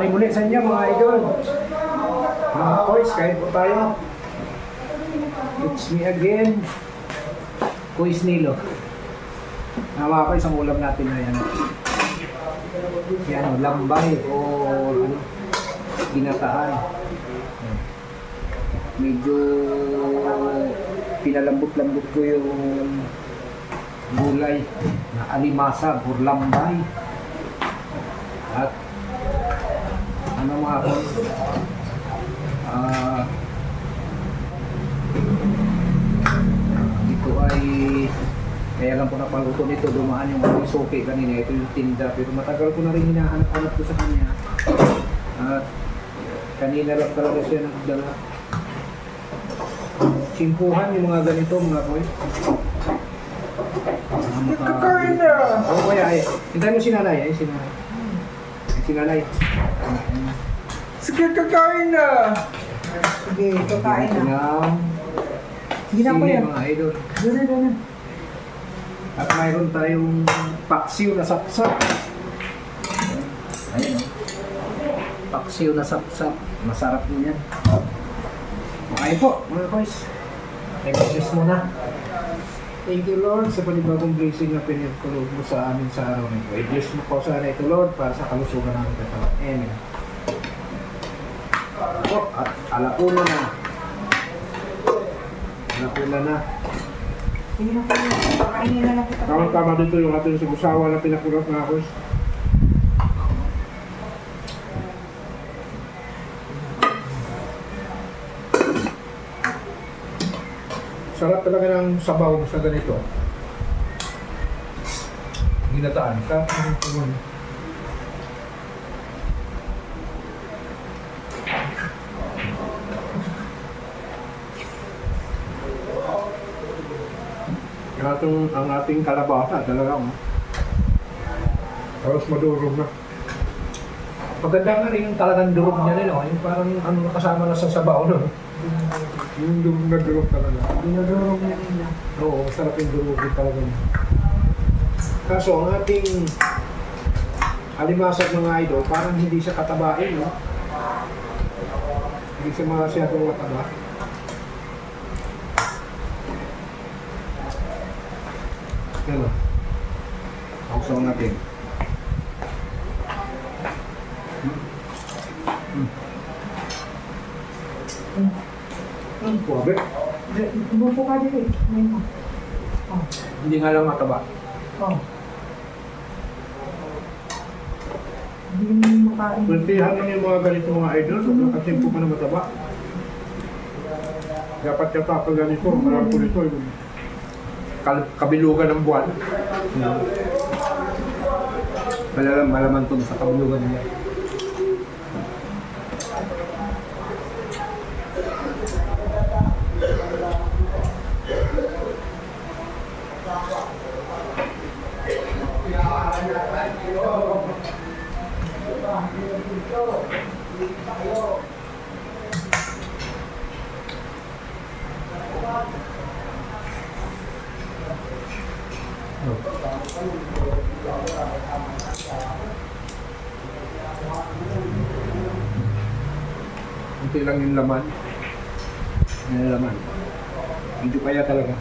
morning ulit sa inyo mga idol. Mga boys, kain po tayo. It's me again, Kuis Nilo. Mga boys, ang ulam natin na yan. Yan, lambay o ano, ginataan. Medyo pinalambot-lambot ko yung gulay na alimasa or lambay. At ano mga boys, ito ay kaya lang po napaluto nito, dumaan yung mga soke kanina, ito yung tinda, pero matagal ko na rin hinahanap-hanap ko sa kanya at kanina lang talaga siya nagdala. Simpuhan yung mga ganito mga boys. Kakain na! Oo kaya eh, hintayin mo si nanay eh, si nanay. Sige, kakain na! Sige, kakain na. Sige na po yan. Mga idol. Doon. At mayroon tayong paksiw na sapsap. Ayun o. Paksiw na sapsap. Masarap din yan. Okay po, mga boys. Nag-bless mo na. Thank you Lord sa panibagong blessing na pinagkulog mo sa amin sa araw nito. I-bless mo po sana ito Lord para sa kalusugan namin katawan. Amen. So, at alauna na. Alauna na. Sige na po yan. Kakainin na lang kita. Tama dito yung ating sigusawa na pinakulot na ako. Sarap talaga ng sabaw sa ganito. Ginataan. Sarap ng tugon. Ang ating kalabasa talaga mo. Tapos madurog na. Maganda nga rin yung talagang durog niya rin, yung parang ano kasama na sa sabaw, no? Yung durog na durog talaga. Dinudurog na nila. Oo, sarap yung durog din talaga. Kaso ang ating alimasag mga idol, parang hindi siya katabain, no? Hindi siya masyadong mataba. Ano? Buksan natin. Kuwabe. Bupo ka dito eh. Ngayon mo. Oh. Hindi nga lang mataba. Oh. Hindi mo makain. Kuntihan lang yung mga ganito mga idol, kasi po pa na mataba. Dapat ka pa pag ganito, marami po nito. Kabilugan ng buwan. Malaman to sa kabilugan niya. Kunti lang yung laman. Yung laman. Hindi kaya talaga.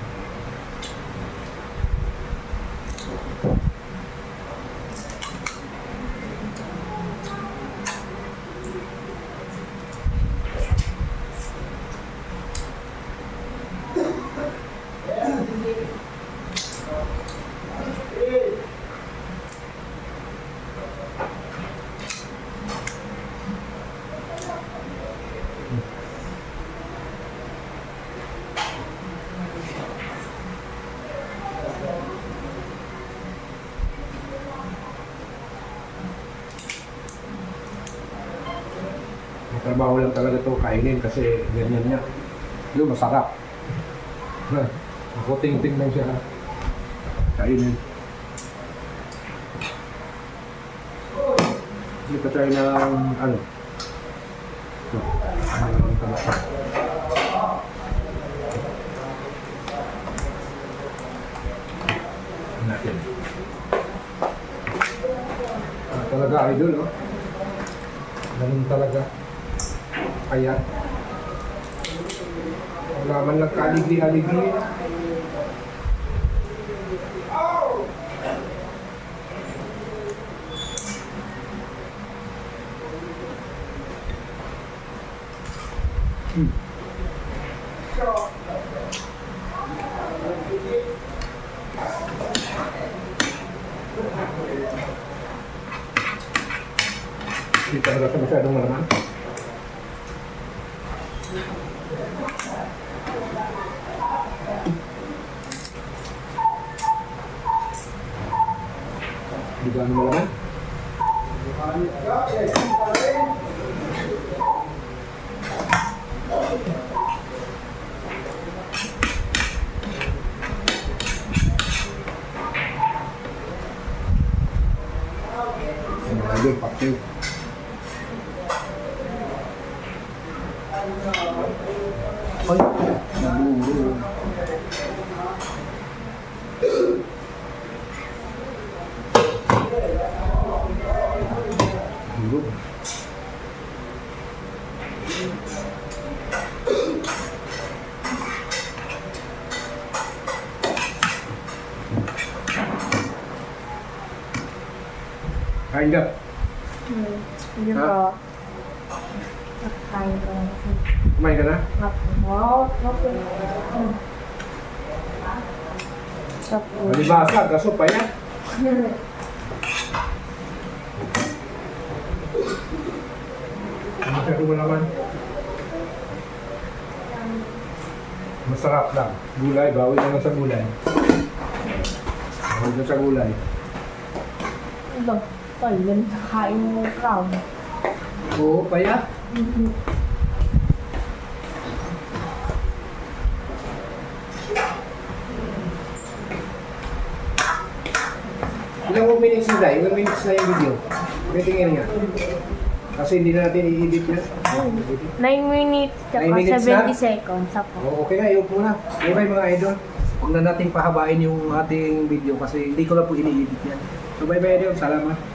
Trabaho lang talaga ito kainin kasi ganyan niya. Yun, masarap. Ako ting-ting lang siya kainin. Hindi pa tayo ng ano. Ito. Natin. Talaga idol, no? Ganun talaga. Kaya, wala man lang kaaligli-aligli. Hindi talaga ito masyadong malaman. Hindi ba ano malaman? Lagi, paksiw. Ay, naburo. Hulog. Kain ka. Hindi Ha? po. Nakain ko na kasi. Kumain ka na? Wow, okay. Tapos. Malibasa, kaso pa yan. Hindi ka kumalaman. Masarap lang. Gulay, bawal naman sa gulay. Bawal na sa gulay. Ano? Tol, yan nakain mo crown. Oo, paya. Ilang minutes na tayo? Ilang minutes na yung video? Tingnan nga. Kasi hindi na natin i-edit yan. 9 minutes, 9 tsaka minutes 70 seconds. Ako. Oo, okay na, i-off muna. Bye-bye mga idol. Huwag na natin pahabain yung ating video kasi hindi ko na po ini-edit yan. So bye-bye idol, salamat.